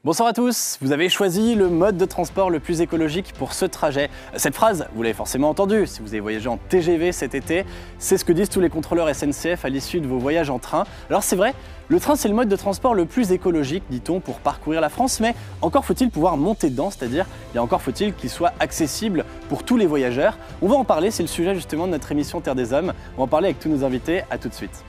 Bonsoir à tous, vous avez choisi le mode de transport le plus écologique pour ce trajet. Cette phrase, vous l'avez forcément entendue si vous avez voyagé en TGV cet été, c'est ce que disent tous les contrôleurs SNCF à l'issue de vos voyages en train. Alors c'est vrai, le train c'est le mode de transport le plus écologique, dit-on, pour parcourir la France, mais encore faut-il pouvoir monter dedans, c'est-à-dire encore faut-il qu'il soit accessible pour tous les voyageurs. On va en parler, c'est le sujet justement de notre émission Terre des Hommes. On va en parler avec tous nos invités, à tout de suite.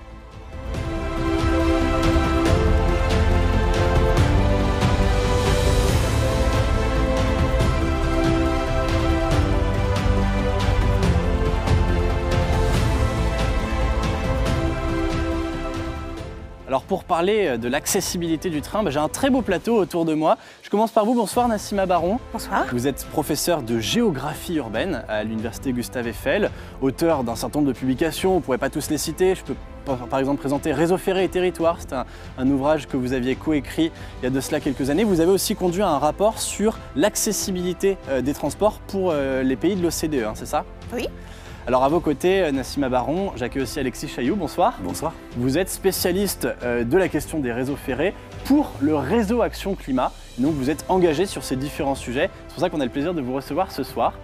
Alors pour parler de l'accessibilité du train, j'ai un très beau plateau autour de moi. Je commence par vous, bonsoir Nassima Baron. Bonsoir. Vous êtes professeur de géographie urbaine à l'université Gustave Eiffel, auteur d'un certain nombre de publications, on ne pourrait pas tous les citer. Je peux par exemple présenter Réseau ferré et territoire, c'est un ouvrage que vous aviez coécrit il y a de cela quelques années. Vous avez aussi conduit un rapport sur l'accessibilité des transports pour les pays de l'OCDE, c'est ça? Oui. Alors à vos côtés, Nassima Baron, j'accueille aussi Alexis Chailloux, bonsoir. Bonsoir. Vous êtes spécialiste de la question des réseaux ferrés pour le réseau Action Climat. Donc vous êtes engagé sur ces différents sujets. C'est pour ça qu'on a le plaisir de vous recevoir ce soir.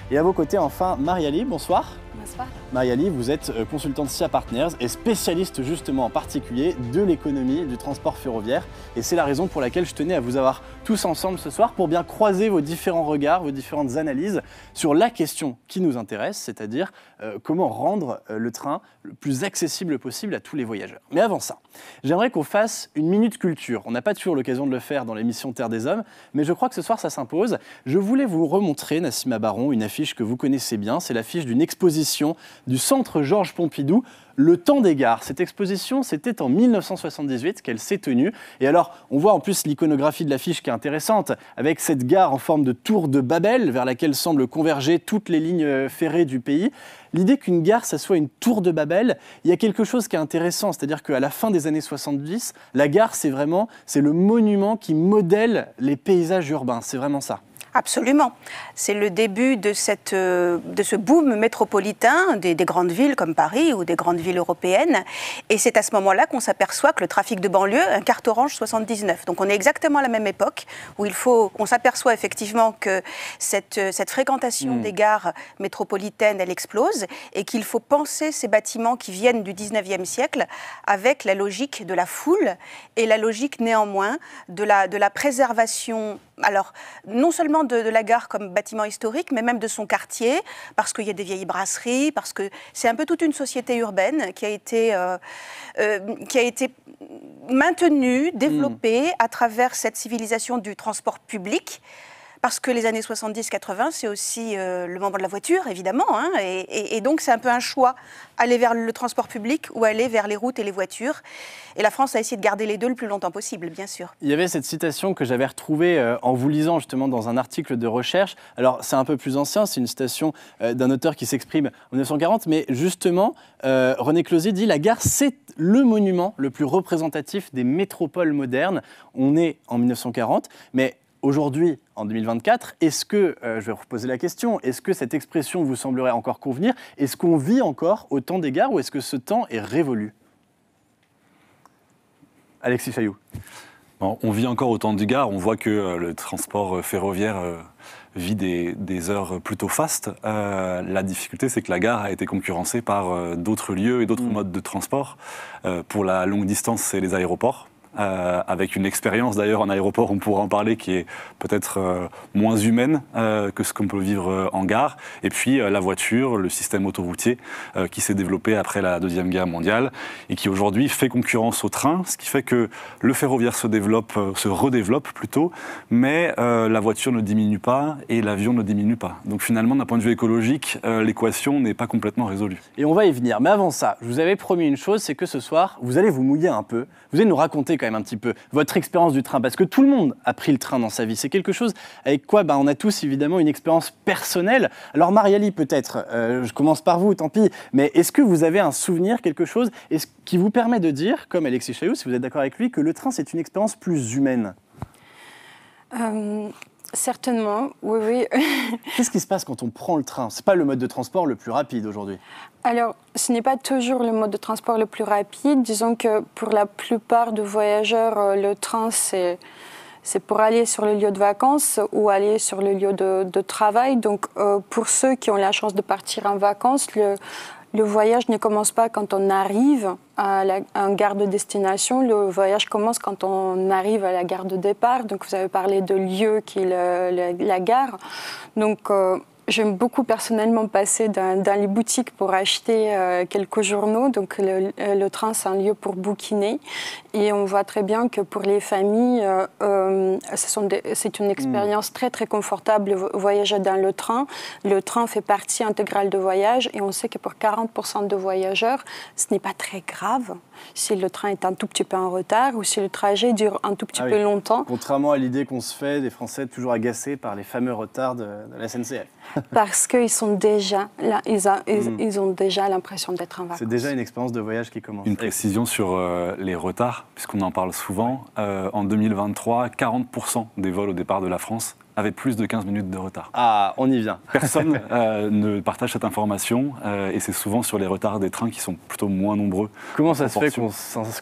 Et à vos côtés, enfin, Mariali, bonsoir. Bonsoir. Mariali, vous êtes consultante SIA Partners et spécialiste justement en particulier de l'économie du transport ferroviaire. Et c'est la raison pour laquelle je tenais à vous avoir tous ensemble ce soir pour bien croiser vos différents regards, vos différentes analyses sur la question qui nous intéresse, c'est-à-dire comment rendre le train le plus accessible possible à tous les voyageurs. Mais avant ça, j'aimerais qu'on fasse une minute culture. On n'a pas toujours l'occasion de le faire dans l'émission Terre des Hommes, mais je crois que ce soir ça s'impose. Je voulais vous remontrer, Nassima Baron, une affiche que vous connaissez bien. C'est l'affiche d'une exposition du Centre Georges Pompidou, Le Temps des gares. Cette exposition, c'était en 1978 qu'elle s'est tenue. Et alors, on voit en plus l'iconographie de l'affiche qui est intéressante, avec cette gare en forme de tour de Babel, vers laquelle semblent converger toutes les lignes ferrées du pays. L'idée qu'une gare, ça soit une tour de Babel, il y a quelque chose qui est intéressant, c'est-à-dire qu'à la fin des années 70, la gare, c'est le monument qui modèle les paysages urbains. C'est vraiment ça. Absolument. C'est le début de ce boom métropolitain des grandes villes comme Paris ou des grandes villes européennes. Et c'est à ce moment-là qu'on s'aperçoit que le trafic de banlieue, un carte orange 79. Donc on est exactement à la même époque où on s'aperçoit effectivement que cette fréquentation des gares métropolitaines, elle explose et qu'il faut penser ces bâtiments qui viennent du 19e siècle avec la logique de la foule et la logique néanmoins de la préservation. Alors, non seulement de la gare comme bâtiment historique, mais même de son quartier, parce qu'il y a des vieilles brasseries, parce que c'est un peu toute une société urbaine qui a été maintenue, développée à travers cette civilisation du transport public. Parce que les années 70-80, c'est aussi le moment de la voiture, évidemment. Et donc, c'est un peu un choix, aller vers le transport public ou aller vers les routes et les voitures. Et la France a essayé de garder les deux le plus longtemps possible, bien sûr. Il y avait cette citation que j'avais retrouvée en vous lisant justement dans un article de recherche. Alors, c'est un peu plus ancien, c'est une citation d'un auteur qui s'exprime en 1940. Mais justement, René Closet dit « La gare, c'est le monument le plus représentatif des métropoles modernes. » On est en 1940, mais aujourd'hui, en 2024, est-ce que, je vais vous poser la question, est-ce que cette expression vous semblerait encore convenir? Est-ce qu'on vit encore au temps des gares ou est-ce que ce temps est révolu? Alexis Chailloux. Bon, on vit encore au temps des gares, on voit que le transport ferroviaire vit des heures plutôt fastes. La difficulté, c'est que la gare a été concurrencée par d'autres lieux et d'autres modes de transport. Pour la longue distance, c'est les aéroports. Avec une expérience d'ailleurs en aéroport, on pourra en parler, qui est peut-être moins humaine que ce qu'on peut vivre en gare. Et puis la voiture, le système autoroutier qui s'est développé après la Deuxième Guerre mondiale et qui aujourd'hui fait concurrence au train, ce qui fait que le ferroviaire se redéveloppe plutôt, mais la voiture ne diminue pas et l'avion ne diminue pas. Donc finalement, d'un point de vue écologique, l'équation n'est pas complètement résolue. Et on va y venir. Mais avant ça, je vous avais promis une chose, c'est que ce soir, vous allez vous mouiller un peu. Vous allez nous raconter quand même un petit peu votre expérience du train, parce que tout le monde a pris le train dans sa vie. C'est quelque chose avec quoi on a tous évidemment une expérience personnelle. Alors Mariali, peut-être, je commence par vous, tant pis, mais est-ce que vous avez un souvenir, quelque chose qui vous permet de dire, comme Alexis Chailloux, si vous êtes d'accord avec lui, que le train c'est une expérience plus humaine? Certainement, oui. Qu'est-ce qui se passe quand on prend le train? C'est pas le mode de transport le plus rapide aujourd'hui. Alors, ce n'est pas toujours le mode de transport le plus rapide. Disons que pour la plupart des voyageurs, le train, c'est c'est pour aller sur le lieu de vacances ou aller sur le lieu de travail. Donc, pour ceux qui ont la chance de partir en vacances, le voyage ne commence pas quand on arrive à une gare de destination. Le voyage commence quand on arrive à la gare de départ. Donc, vous avez parlé de lieu qui est la gare. Donc, j'aime beaucoup personnellement passer dans les boutiques pour acheter quelques journaux. Donc le train, c'est un lieu pour bouquiner. Et on voit très bien que pour les familles, c'est une expérience très très confortable de voyager dans le train. Le train fait partie intégrale du voyage et on sait que pour 40% de voyageurs, ce n'est pas très grave si le train est un tout petit peu en retard ou si le trajet dure un tout petit peu longtemps. Contrairement à l'idée qu'on se fait des Français toujours agacés par les fameux retards de la SNCF. Parce qu'ils sont déjà là, ils ont déjà l'impression d'être en vacances. C'est déjà une expérience de voyage qui commence. Une précision sur les retards, puisqu'on en parle souvent. En 2023, 40% des vols au départ de la France avaient plus de 15 minutes de retard. Ah, on y vient. Personne ne partage cette information et c'est souvent sur les retards des trains qui sont plutôt moins nombreux. Comment ça se fait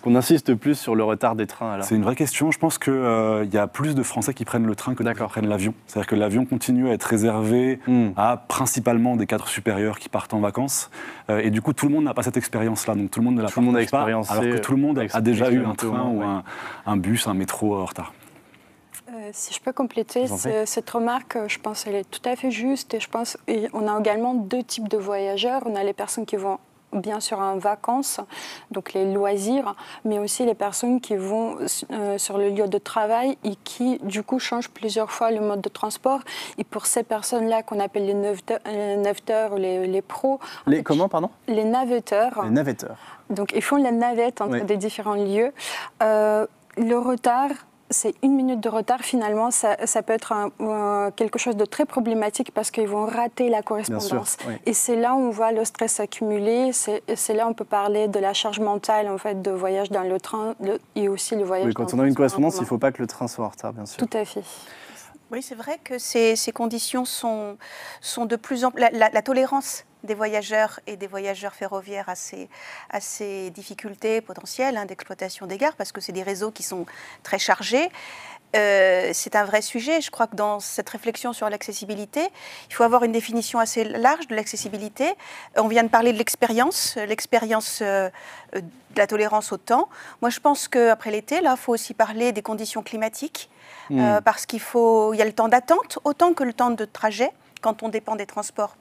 qu'on insiste plus sur le retard des trains alors? C'est une vraie question. Je pense qu'il y a plus de Français qui prennent le train que qui prennent l'avion. C'est-à-dire que l'avion continue à être réservé à principalement des cadres supérieurs qui partent en vacances. Et du coup, tout le monde n'a pas cette expérience-là. Donc tout le monde ne la partage pas, alors que tout le monde a déjà eu un train ou un bus, un métro en retard. Si je peux compléter cette remarque, je pense qu'elle est tout à fait juste. Et je pense qu'on a également deux types de voyageurs. On a les personnes qui vont bien sûr en vacances, donc les loisirs, mais aussi les personnes qui vont sur le lieu de travail et qui, du coup, changent plusieurs fois le mode de transport. Et pour ces personnes-là qu'on appelle les navetteurs ou les pros... Comment, pardon? Les navetteurs. Les navetteurs. Donc, ils font la navette entre des différents lieux. Le retard... C'est 1 minute de retard, finalement, ça peut être quelque chose de très problématique parce qu'ils vont rater la correspondance. Sûr, et c'est là où on voit le stress accumulé, c'est là où on peut parler de la charge mentale en fait, de voyage dans le train et aussi le voyage quand on a une correspondance, il ne faut pas que le train soit en retard, bien sûr. Tout à fait. Oui, c'est vrai que ces conditions sont de plus en plus... La tolérance des voyageurs et des voyageurs ferroviaires à ces difficultés potentielles d'exploitation des gares, parce que c'est des réseaux qui sont très chargés. C'est un vrai sujet. Je crois que dans cette réflexion sur l'accessibilité, il faut avoir une définition assez large de l'accessibilité. On vient de parler de l'expérience de la tolérance au temps. Moi, je pense qu'après l'été, là, il faut aussi parler des conditions climatiques, parce qu'il y a le temps d'attente autant que le temps de trajet quand on dépend des transports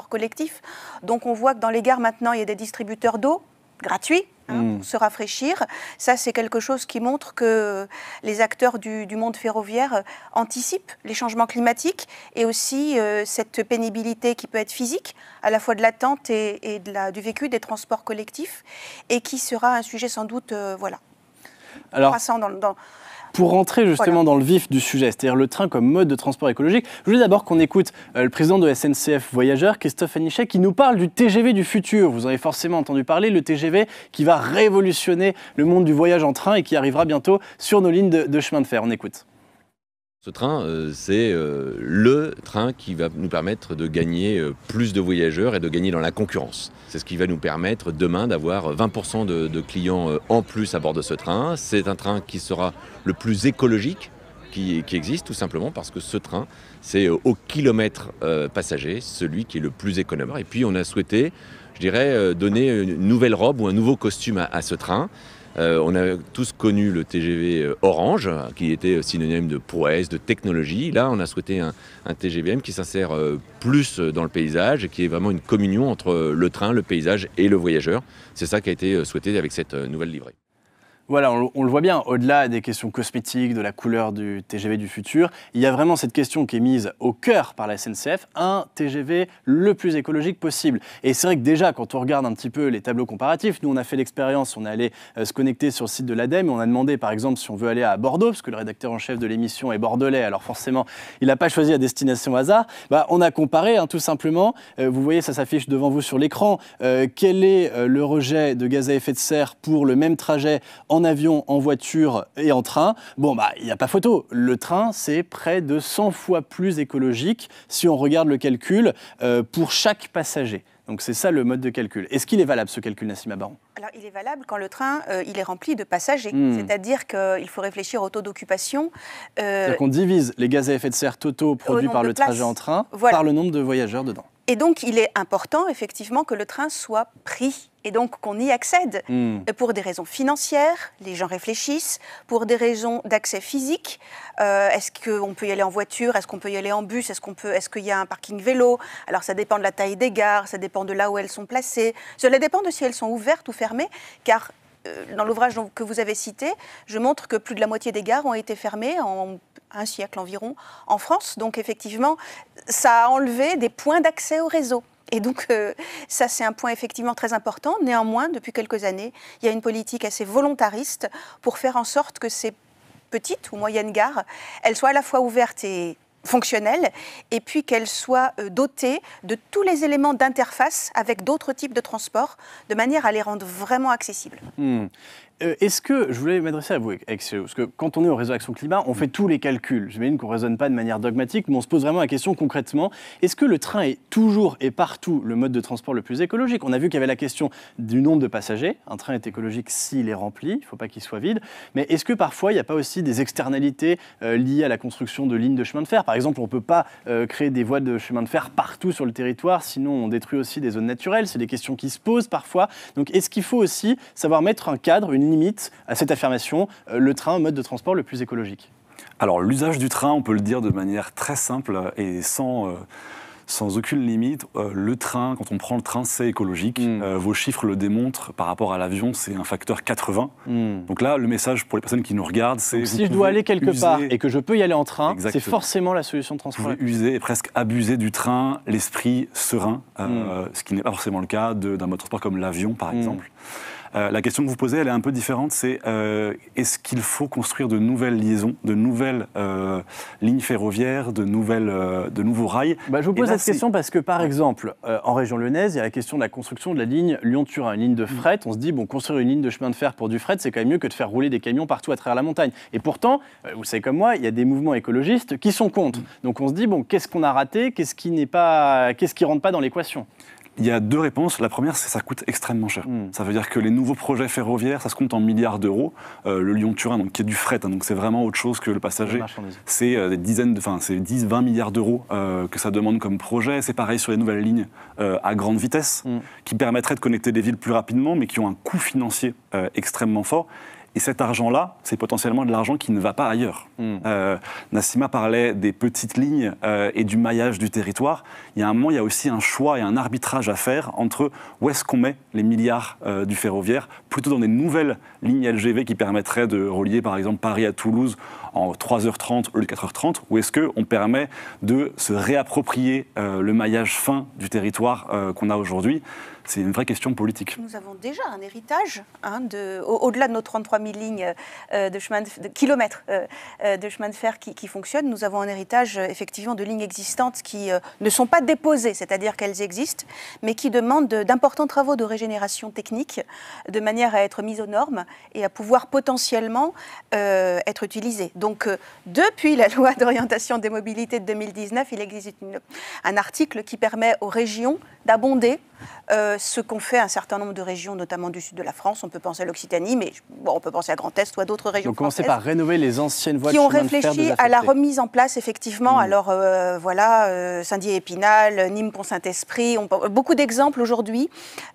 collectifs. Donc on voit que dans les gares maintenant, il y a des distributeurs d'eau gratuits pour se rafraîchir. Ça, c'est quelque chose qui montre que les acteurs du monde ferroviaire anticipent les changements climatiques et aussi cette pénibilité qui peut être physique, à la fois de l'attente et du vécu des transports collectifs, et qui sera un sujet sans doute croissant dans Pour rentrer justement dans le vif du sujet, c'est-à-dire le train comme mode de transport écologique, je voulais d'abord qu'on écoute le président de SNCF Voyageurs, Christophe Anichet, qui nous parle du TGV du futur. Vous en avez forcément entendu parler, le TGV qui va révolutionner le monde du voyage en train et qui arrivera bientôt sur nos lignes de chemin de fer. On écoute. Ce train, c'est le train qui va nous permettre de gagner plus de voyageurs et de gagner dans la concurrence. C'est ce qui va nous permettre demain d'avoir 20% de clients en plus à bord de ce train. C'est un train qui sera le plus écologique qui existe, tout simplement parce que ce train, c'est au kilomètre passager, celui qui est le plus économe. Et puis on a souhaité, je dirais, donner une nouvelle robe ou un nouveau costume à ce train. On a tous connu le TGV Orange, qui était synonyme de prouesse, de technologie. Là, on a souhaité un TGVM qui s'insère plus dans le paysage et qui est vraiment une communion entre le train, le paysage et le voyageur. C'est ça qui a été souhaité avec cette nouvelle livrée. Voilà, on le voit bien, au-delà des questions cosmétiques, de la couleur du TGV du futur, il y a vraiment cette question qui est mise au cœur par la SNCF, un TGV le plus écologique possible. Et c'est vrai que déjà, quand on regarde un petit peu les tableaux comparatifs, nous on a fait l'expérience, on est allé se connecter sur le site de l'ADEME et on a demandé par exemple si on veut aller à Bordeaux, parce que le rédacteur en chef de l'émission est bordelais, alors forcément il n'a pas choisi la destination au hasard. On a comparé tout simplement, vous voyez ça s'affiche devant vous sur l'écran, quel est le rejet de gaz à effet de serre pour le même trajet en avion, en voiture et en train. Il n'y a pas photo. Le train, c'est près de 100 fois plus écologique si on regarde le calcul pour chaque passager. Donc c'est ça le mode de calcul. Est-ce qu'il est valable ce calcul, Nassima Baron? Alors, il est valable quand le train il est rempli de passagers. C'est-à-dire qu'il faut réfléchir au taux d'occupation. C'est-à-dire qu'on divise les gaz à effet de serre totaux produits par le trajet en train par le nombre de voyageurs dedans. Et donc, il est important, effectivement, que le train soit pris et donc qu'on y accède pour des raisons financières, les gens réfléchissent, pour des raisons d'accès physique. Est-ce qu'on peut y aller en voiture? Est-ce qu'on peut y aller en bus? Est-ce qu'il y a un parking vélo? Alors, ça dépend de la taille des gares, ça dépend de là où elles sont placées. Cela dépend de si elles sont ouvertes ou fermées, car dans l'ouvrage que vous avez cité, je montre que plus de la moitié des gares ont été fermées en un siècle environ en France. Donc effectivement, ça a enlevé des points d'accès au réseau. Et donc ça, c'est un point effectivement très important. Néanmoins, depuis quelques années, il y a une politique assez volontariste pour faire en sorte que ces petites ou moyennes gares, elles soient à la fois ouvertes et fonctionnelles, et puis qu'elles soient dotées de tous les éléments d'interface avec d'autres types de transports, de manière à les rendre vraiment accessibles. Est-ce que, je voulais m'adresser à vous, parce que quand on est au réseau Action Climat, on fait tous les calculs. J'imagine qu'on ne raisonne pas de manière dogmatique, mais on se pose vraiment la question concrètement. Est-ce que le train est toujours et partout le mode de transport le plus écologique? On a vu qu'il y avait la question du nombre de passagers. Un train est écologique s'il est rempli, il ne faut pas qu'il soit vide. Mais est-ce que parfois, il n'y a pas aussi des externalités liées à la construction de lignes de chemin de fer? Par exemple, on ne peut pas créer des voies de chemin de fer partout sur le territoire, sinon on détruit aussi des zones naturelles. C'est des questions qui se posent parfois. Donc est-ce qu'il faut aussi savoir mettre un cadre, une limite à cette affirmation, le train, mode de transport le plus écologique? Alors l'usage du train, on peut le dire de manière très simple et sans aucune limite. Le train, quand on prend le train, c'est écologique. Vos chiffres le démontrent. Par rapport à l'avion, c'est un facteur 80. Donc là, le message pour les personnes qui nous regardent, c'est... Si je dois aller quelque part et que je peux y aller en train, c'est forcément la solution de transport. Vous pouvez user et presque abuser du train, l'esprit serein, ce qui n'est pas forcément le cas d'un mode de transport comme l'avion, par exemple. La question que vous posez, elle est un peu différente, c'est est-ce qu'il faut construire de nouvelles liaisons, de nouvelles lignes ferroviaires, de nouveaux rails? Je vous pose cette question parce que, par exemple, en région lyonnaise, il y a la question de la construction de la ligne Lyon-Turin, une ligne de fret. On se dit, construire une ligne de chemin de fer pour du fret, c'est quand même mieux que de faire rouler des camions partout à travers la montagne. Et pourtant, vous savez comme moi, il y a des mouvements écologistes qui sont contre. Donc on se dit, qu'est-ce qu'on a raté? Qu'est-ce qui rentre pas dans l'équation? Il y a deux réponses. La première, c'est que ça coûte extrêmement cher. Ça veut dire que les nouveaux projets ferroviaires, ça se compte en milliards d'euros. Le Lyon-Turin, donc qui est du fret, donc c'est vraiment autre chose que le passager. C'est des dizaines, c'est 10-20 milliards d'euros que ça demande comme projet. C'est pareil sur les nouvelles lignes à grande vitesse, qui permettraient de connecter des villes plus rapidement, mais qui ont un coût financier extrêmement fort. Et cet argent-là, c'est potentiellement de l'argent qui ne va pas ailleurs. Nassima parlait des petites lignes et du maillage du territoire. Il y a un moment, il y a aussi un choix et un arbitrage à faire entre où est-ce qu'on met les milliards du ferroviaire, plutôt dans des nouvelles lignes LGV qui permettraient de relier par exemple Paris à Toulouse en 3h30 au lieu de 4h30, ou est-ce qu'on permet de se réapproprier le maillage fin du territoire qu'on a aujourd'hui? C'est une vraie question politique. Nous avons déjà un héritage, au-delà de nos 33 000 lignes kilomètres de chemin de fer qui fonctionnent. Nous avons un héritage effectivement de lignes existantes qui ne sont pas déposées, c'est-à-dire qu'elles existent, mais qui demandent d'importants travaux de régénération technique, de manière à être mises aux normes et à pouvoir potentiellement être utilisées. Donc, depuis la loi d'orientation des mobilités de 2019, il existe un article qui permet aux régions d'abonder ce qu'ont fait un certain nombre de régions, notamment du sud de la France. On peut penser à l'Occitanie, mais on peut penser à Grand Est ou à d'autres régions françaises. Donc, commencer par rénover les anciennes voies de chemin de fer désaffectées. Qui ont réfléchi à la remise en place, effectivement. Alors, Saint-Dié-Épinal, Nîmes-Pont-Saint-Esprit. Beaucoup d'exemples aujourd'hui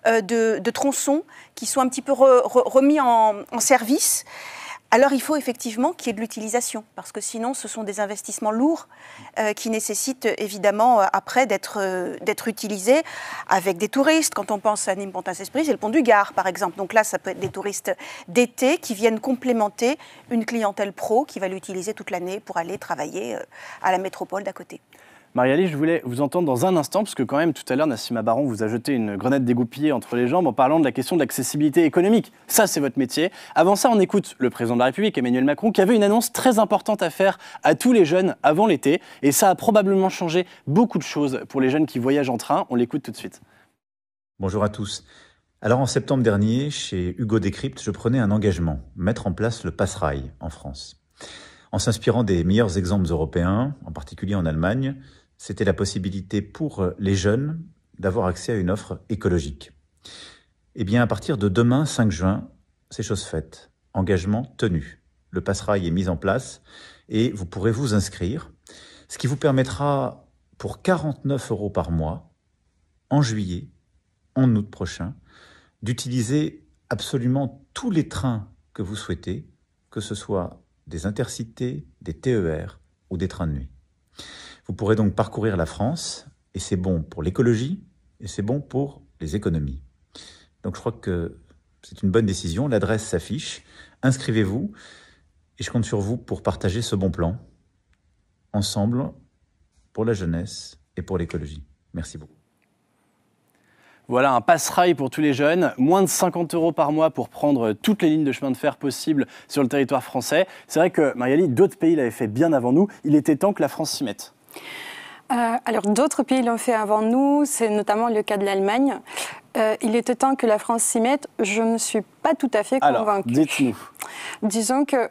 de tronçons qui sont un petit peu remis en service. Alors, il faut effectivement qu'il y ait de l'utilisation, parce que sinon, ce sont des investissements lourds qui nécessitent évidemment, après, d'être utilisés avec des touristes. Quand on pense à Nîmes-Pont-Saint-Esprit, c'est le pont du Gard, par exemple. Donc là, ça peut être des touristes d'été qui viennent complémenter une clientèle pro qui va l'utiliser toute l'année pour aller travailler à la métropole d'à côté. Marie-Alice, je voulais vous entendre dans un instant, parce que quand même, tout à l'heure, Nassima Baron vous a jeté une grenade dégoupillée entre les jambes en parlant de la question de l'accessibilité économique. Ça, c'est votre métier. Avant ça, on écoute le président de la République, Emmanuel Macron, qui avait une annonce très importante à faire à tous les jeunes avant l'été. Et ça a probablement changé beaucoup de choses pour les jeunes qui voyagent en train. On l'écoute tout de suite. Bonjour à tous. Alors, en septembre dernier, chez Hugo Décrypte, je prenais un engagement, mettre en place le Passerail en France. En s'inspirant des meilleurs exemples européens, en particulier en Allemagne, c'était la possibilité pour les jeunes d'avoir accès à une offre écologique. Eh bien, à partir de demain, 5 juin, c'est chose faite. Engagement tenu. Le Passerail est mis en place et vous pourrez vous inscrire, ce qui vous permettra, pour 49 € par mois, en juillet, en août prochain, d'utiliser absolument tous les trains que vous souhaitez, que ce soit des intercités, des TER ou des trains de nuit. Vous pourrez donc parcourir la France, et c'est bon pour l'écologie, et c'est bon pour les économies. Donc je crois que c'est une bonne décision, l'adresse s'affiche, inscrivez-vous, et je compte sur vous pour partager ce bon plan, ensemble, pour la jeunesse et pour l'écologie. Merci beaucoup. Voilà un passe-rail pour tous les jeunes, moins de 50 € par mois pour prendre toutes les lignes de chemin de fer possibles sur le territoire français. C'est vrai que, Mariali, d'autres pays l'avaient fait bien avant nous. Il était temps que la France s'y mette. Alors d'autres pays l'ont fait avant nous, c'est notamment le cas de l'Allemagne. Il était temps que la France s'y mette, je ne suis pas tout à fait convaincue. Alors, dites-nous. Disons que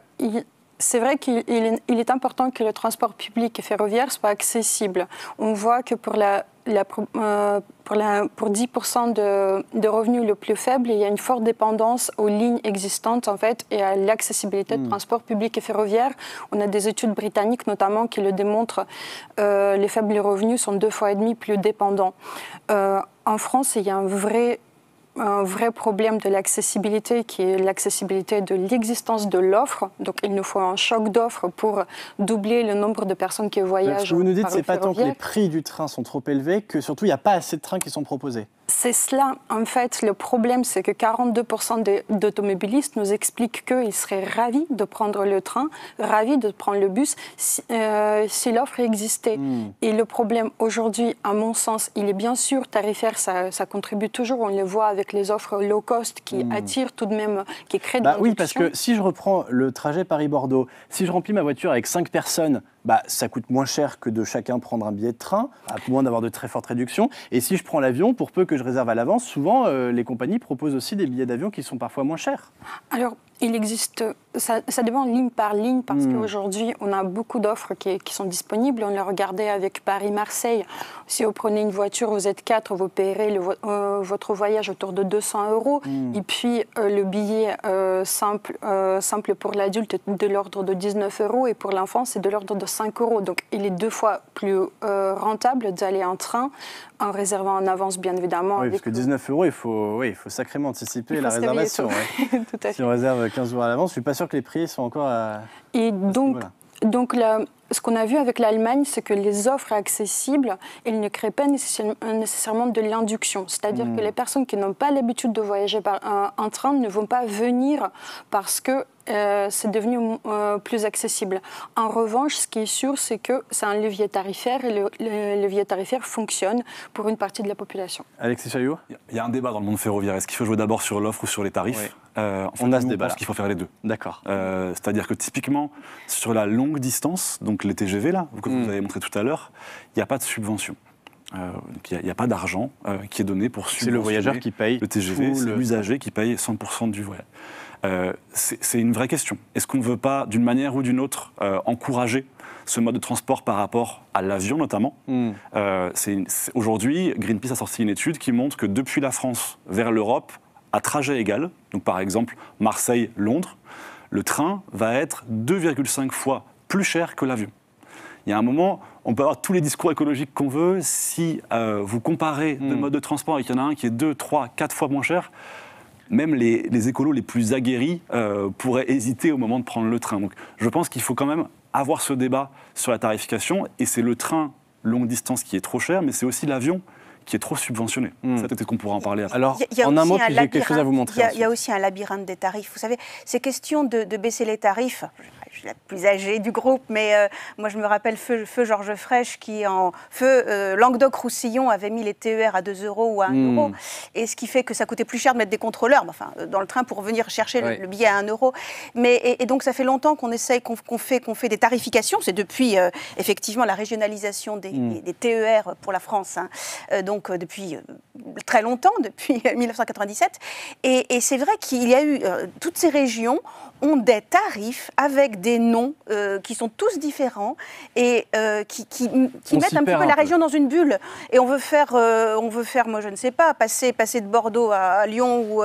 c'est vrai qu'il est important que le transport public et ferroviaire soit accessible. On voit que pour 10% de revenus le plus faible, il y a une forte dépendance aux lignes existantes en fait, et à l'accessibilité de transport public et ferroviaire. On a des études britanniques notamment qui le démontrent. Les faibles revenus sont 2,5 fois plus dépendants. En France, il y a un vrai problème de l'accessibilité qui est l'accessibilité de l'existence de l'offre. Donc il nous faut un choc d'offres pour doubler le nombre de personnes qui voyagent. Ce que vous nous dites, par c'est le pas tant que ferroviaire. les prix du train sont trop élevés, que surtout il n'y a pas assez de trains qui sont proposés. C'est cela. En fait, le problème, c'est que 42% d'automobilistes nous expliquent qu'ils seraient ravis de prendre le train, ravis de prendre le bus si l'offre existait. Et le problème aujourd'hui, à mon sens, il est bien sûr tarifaire, ça contribue toujours, on le voit avec les offres low cost qui attirent tout de même, qui créent de Oui, parce l'induction. que si je reprends le trajet Paris-Bordeaux, si je remplis ma voiture avec 5 personnes, ça coûte moins cher que de chacun prendre un billet de train, à moins d'avoir de très fortes réductions. Et si je prends l'avion, pour peu que je réserve à l'avance, souvent les compagnies proposent aussi des billets d'avion qui sont parfois moins chers. Alors, il existe, ça dépend ligne par ligne, parce qu'aujourd'hui, on a beaucoup d'offres qui sont disponibles. On l'a regardé avec Paris-Marseille. Si vous prenez une voiture, vous êtes 4, vous payerez votre voyage autour de 200 €. Et puis, le billet simple pour l'adulte est de l'ordre de 19 € et pour l'enfant, c'est de l'ordre de 5 €. Donc, il est 2 fois plus rentable d'aller en train en réservant en avance, bien évidemment. Oui, parce que 19 €, il faut sacrément anticiper la réservation. Tout à fait. Si on réserve 15 jours à l'avance, je ne suis pas sûr que les prix sont encore à... Et donc ce qu'on a vu avec l'Allemagne, c'est que les offres accessibles, elles ne créent pas nécessairement de l'induction. C'est-à-dire que les personnes qui n'ont pas l'habitude de voyager en train ne vont pas venir parce que c'est devenu plus accessible. En revanche, ce qui est sûr, c'est que c'est un levier tarifaire et le levier tarifaire fonctionne pour une partie de la population. Alexis Chaillot ? Il y a un débat dans le monde ferroviaire. Est-ce qu'il faut jouer d'abord sur l'offre ou sur les tarifs ? Oui. En fait, On a ce nous, débat-là. pense qu'il faut faire les deux. D'accord. C'est-à-dire que typiquement, sur la longue distance, donc les TGV, là, que vous avez montré tout à l'heure, il n'y a pas de subvention. Il n'y a pas d'argent qui est donné pour subventionner. C'est le voyageur qui paye le TGV, tout c'est l'usager qui paye 100% du voyage. C'est une vraie question. Est-ce qu'on ne veut pas, d'une manière ou d'une autre, encourager ce mode de transport par rapport à l'avion notamment Aujourd'hui, Greenpeace a sorti une étude qui montre que depuis la France vers l'Europe, à trajet égal, donc par exemple Marseille-Londres, le train va être 2,5 fois plus cher que l'avion. Il y a un moment, on peut avoir tous les discours écologiques qu'on veut, si vous comparez deux modes de transport et qu'il y en a un qui est 2, 3, 4 fois moins cher, même les écolos les plus aguerris pourraient hésiter au moment de prendre le train. Donc je pense qu'il faut quand même avoir ce débat sur la tarification, et c'est le train longue distance qui est trop cher, mais c'est aussi l'avion qui est trop subventionné. Ça, peut-être qu'on pourra en parler après. Alors, en un mot, j'ai quelque chose à vous montrer. Il y a aussi un labyrinthe des tarifs. Vous savez, c'est question de baisser les tarifs. Je suis la plus âgée du groupe, mais moi je me rappelle feu Georges Frêche qui, en feu Languedoc-Roussillon, avait mis les TER à 2 € ou à 1 €. Et ce qui fait que ça coûtait plus cher de mettre des contrôleurs dans le train pour venir chercher le billet à 1 €. Et donc ça fait longtemps qu'on essaye, qu'on fait des tarifications. C'est depuis effectivement la régionalisation des TER pour la France. Donc depuis très longtemps, depuis 1997. Et c'est vrai qu'il y a eu toutes ces régions ont des tarifs avec des noms qui sont tous différents et qui mettent un petit peu la région dans une bulle. Et on veut faire, moi je ne sais pas, passer de Bordeaux à Lyon, où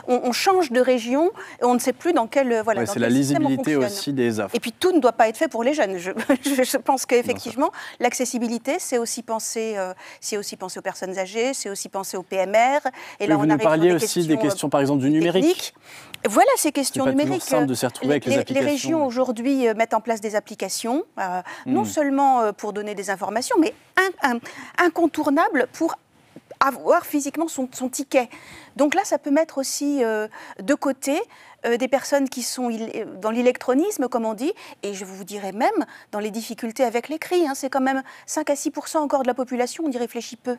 on change de région et on ne sait plus dans quel voilà. C'est la lisibilité aussi des offres. Et puis tout ne doit pas être fait pour les jeunes. Je pense qu'effectivement, l'accessibilité, c'est aussi penser aux personnes âgées, c'est aussi penser au PMR. Et là, vous nous parliez aussi des questions, par exemple, du numérique. Voilà ces questions numériques. C'est pas toujours simple de s'y retrouver avec les applications. Les régions aujourd'hui mettent en place des applications, non seulement pour donner des informations, mais incontournables pour avoir physiquement son ticket. Donc là, ça peut mettre aussi de côté des personnes qui sont dans l'électronisme, comme on dit, et je vous dirais même dans les difficultés avec l'écrit. C'est quand même 5 à 6% encore de la population, on y réfléchit peu.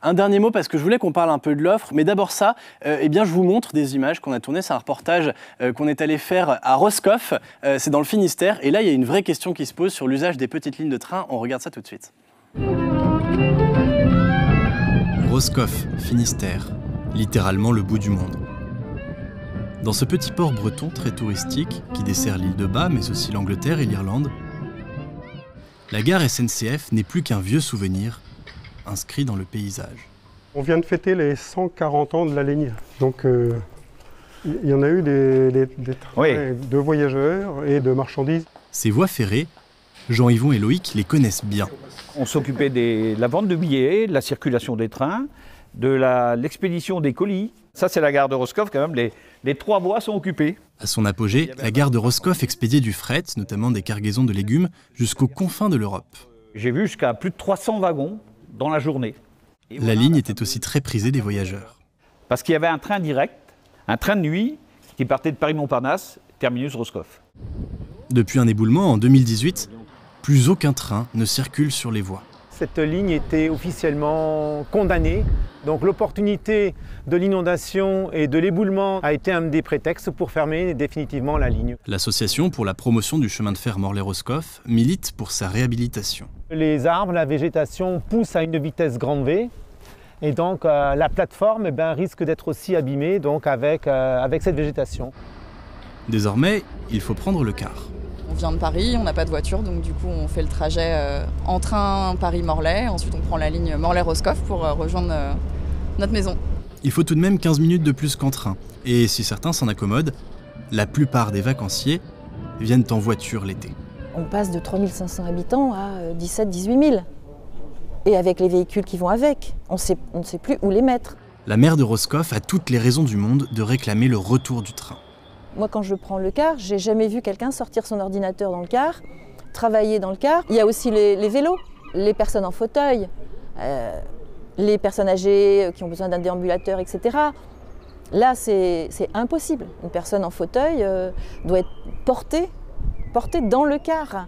Un dernier mot, parce que je voulais qu'on parle un peu de l'offre, mais d'abord ça, je vous montre des images qu'on a tournées. C'est un reportage qu'on est allé faire à Roscoff, c'est dans le Finistère, et là, il y a une vraie question qui se pose sur l'usage des petites lignes de train. On regarde ça tout de suite. Roscoff, Finistère, littéralement le bout du monde. Dans ce petit port breton très touristique qui dessert l'île de Bas, mais aussi l'Angleterre et l'Irlande, la gare SNCF n'est plus qu'un vieux souvenir inscrit dans le paysage. On vient de fêter les 140 ans de la ligne. Donc il y en a eu des trains de voyageurs et de marchandises. Ces voies ferrées, Jean-Yvon et Loïc les connaissent bien. On s'occupait de la vente de billets, de la circulation des trains, de l'expédition des colis. Ça, c'est la gare de Roscoff, quand même, les 3 voies sont occupées. À son apogée, la gare de Roscoff expédiait du fret, notamment des cargaisons de légumes, jusqu'aux confins de l'Europe. J'ai vu jusqu'à plus de 300 wagons dans la journée. La ligne était aussi très prisée des voyageurs. Parce qu'il y avait un train direct, un train de nuit, qui partait de Paris-Montparnasse, terminus Roscoff. Depuis un éboulement en 2018, plus aucun train ne circule sur les voies. Cette ligne était officiellement condamnée. Donc l'opportunité de l'inondation et de l'éboulement a été un des prétextes pour fermer définitivement la ligne. L'association pour la promotion du chemin de fer Morlaix-Roscoff milite pour sa réhabilitation. Les arbres, la végétation poussent à une vitesse grande V. Et donc la plateforme risque d'être aussi abîmée donc, avec cette végétation. Désormais, il faut prendre le car. On vient de Paris, on n'a pas de voiture, donc du coup on fait le trajet en train Paris-Morlaix. Ensuite on prend la ligne Morlaix-Roscoff pour rejoindre notre maison. Il faut tout de même 15 minutes de plus qu'en train. Et si certains s'en accommodent, la plupart des vacanciers viennent en voiture l'été. On passe de 3500 habitants à 17-18 000. Et avec les véhicules qui vont avec, on ne sait plus où les mettre. La maire de Roscoff a toutes les raisons du monde de réclamer le retour du train. Moi, quand je prends le car, j'ai jamais vu quelqu'un sortir son ordinateur dans le car, travailler dans le car. Il y a aussi les vélos, les personnes en fauteuil, les personnes âgées qui ont besoin d'un déambulateur, etc. Là, c'est impossible. Une personne en fauteuil doit être portée dans le car.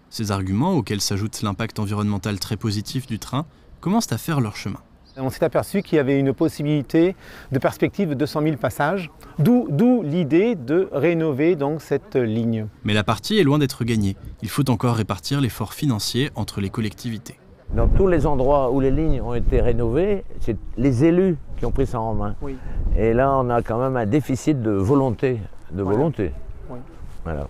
Ces arguments, auxquels s'ajoute l'impact environnemental très positif du train, commencent à faire leur chemin. On s'est aperçu qu'il y avait une possibilité de perspective de 200 000 passages, d'où l'idée de rénover donc, cette ligne. Mais la partie est loin d'être gagnée. Il faut encore répartir l'effort financier entre les collectivités. Dans tous les endroits où les lignes ont été rénovées, c'est les élus qui ont pris ça en main. Oui. Et là, on a quand même un déficit de volonté. Oui. Voilà.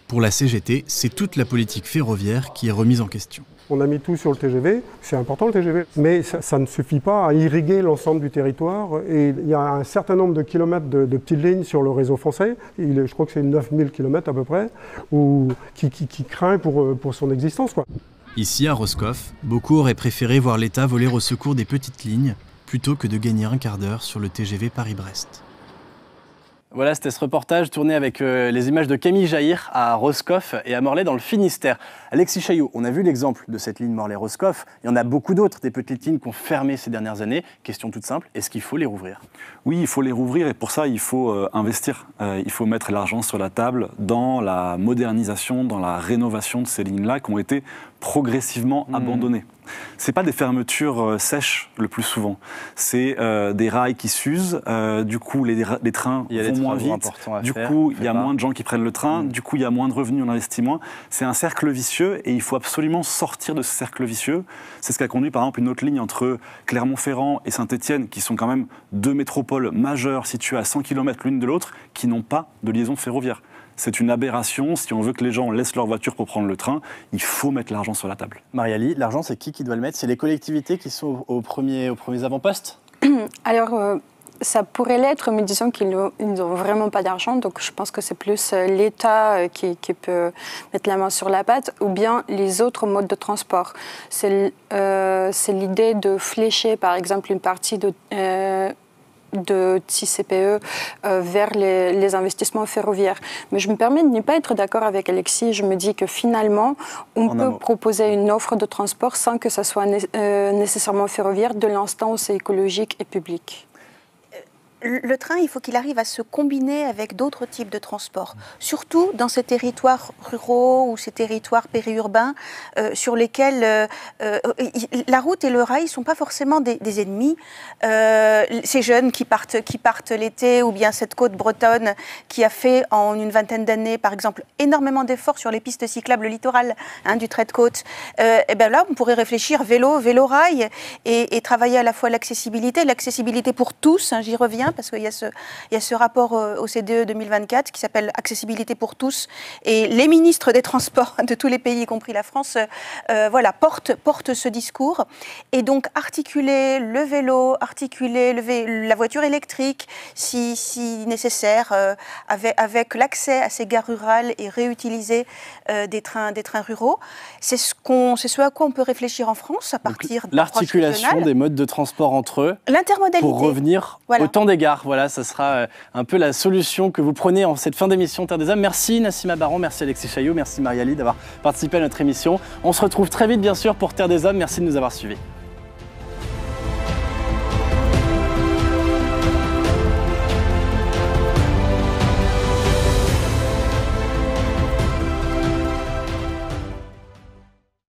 Pour la CGT, c'est toute la politique ferroviaire qui est remise en question. On a mis tout sur le TGV, c'est important le TGV, mais ça ne suffit pas à irriguer l'ensemble du territoire. Et il y a un certain nombre de kilomètres de petites lignes sur le réseau français, je crois que c'est 9000 km à peu près, qui craint pour son existence, quoi. Ici, à Roscoff, beaucoup auraient préféré voir l'État voler au secours des petites lignes, plutôt que de gagner un quart d'heure sur le TGV Paris-Brest. Voilà, c'était ce reportage tourné avec les images de Camille Jaïr à Roscoff et à Morlaix dans le Finistère. Alexis Chaillot, on a vu l'exemple de cette ligne Morlaix-Roscoff. Il y en a beaucoup d'autres, des petites lignes qui ont fermé ces dernières années. Question toute simple, est-ce qu'il faut les rouvrir ? Oui, il faut les rouvrir et pour ça, il faut investir. Il faut mettre l'argent sur la table dans la modernisation, dans la rénovation de ces lignes-là qui ont été progressivement abandonnées. Ce n'est pas des fermetures sèches le plus souvent. C'est des rails qui s'usent, du coup les trains vont moins vite, du coup il y a moins de gens qui prennent le train, du coup il y a moins de revenus, on investit moins. C'est un cercle vicieux vicieux et il faut absolument sortir de ce cercle vicieux. C'est ce qui a conduit par exemple une autre ligne entre Clermont-Ferrand et Saint-Étienne, qui sont quand même deux métropoles majeures situées à 100 km l'une de l'autre, qui n'ont pas de liaison ferroviaire. C'est une aberration. Si on veut que les gens laissent leur voiture pour prendre le train, il faut mettre l'argent sur la table. Marie-Ali, l'argent, c'est qui doit le mettre? C'est les collectivités qui sont aux premiers avant-postes? Alors, ça pourrait l'être, mais disons qu'ils n'ont vraiment pas d'argent. Donc, je pense que c'est plus l'État qui peut mettre la main sur la pâte, ou bien les autres modes de transport. C'est l'idée de flécher, par exemple, une partie de TICPE vers les investissements ferroviaires. Mais je me permets de ne pas être d'accord avec Alexis. Je me dis que finalement, on peut proposer une offre de transport sans que ça soit nécessairement ferroviaire, de l'instant où c'est écologique et public. Le train, il faut qu'il arrive à se combiner avec d'autres types de transports, surtout dans ces territoires ruraux ou ces territoires périurbains sur lesquels la route et le rail ne sont pas forcément des ennemis. Ces jeunes qui partent l'été, ou bien cette côte bretonne qui a fait en une vingtaine d'années, par exemple, énormément d'efforts sur les pistes cyclables littorales du trait de côte, et bien là, on pourrait réfléchir vélo-rail et travailler à la fois l'accessibilité pour tous, j'y reviens, parce qu'il y a ce rapport au CDE 2024 qui s'appelle « Accessibilité pour tous ». Et les ministres des Transports de tous les pays, y compris la France, portent ce discours. Et donc, articuler le vélo, articuler la voiture électrique, si nécessaire, avec l'accès à ces gares rurales et réutiliser des trains ruraux. C'est ce à quoi on peut réfléchir en France, à partir de l'articulation des modes de transport entre eux. L'intermodalité. Pour revenir au temps des gares. Voilà, ça sera un peu la solution que vous prenez en cette fin d'émission Terre des Hommes. Merci Nassima Baron, merci Alexis Chaillot, merci Marie-Ali d'avoir participé à notre émission. On se retrouve très vite bien sûr pour Terre des Hommes. Merci de nous avoir suivis.